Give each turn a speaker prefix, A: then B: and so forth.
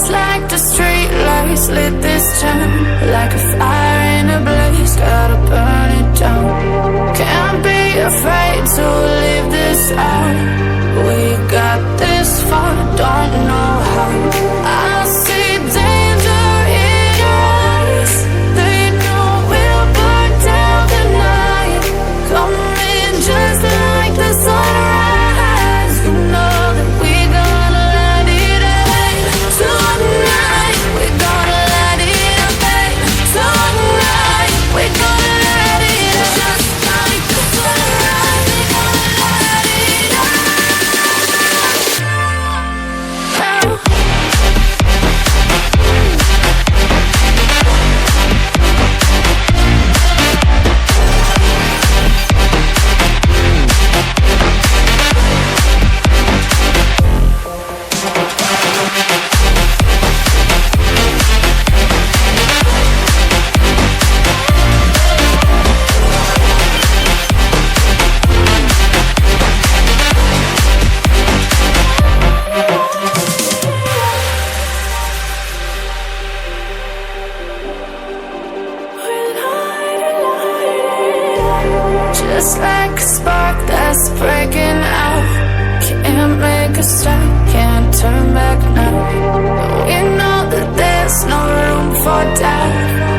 A: Just like the street lights lit this town, like a fire in a blaze, gotta burn it down. Can't be afraid to leave this out. We got this far, don't know how. I see danger in your eyes. They know we'll burn down the night. Coming just like the sunrise. You know that we gonna let it rain. Tonight we gonna let it rain. Tonight we gonna let it rain. Just like the sunrise, we gonna let it rain. Just like a spark that's breaking out. Can't make a stop, can't turn back now. We know that there's no room for doubt.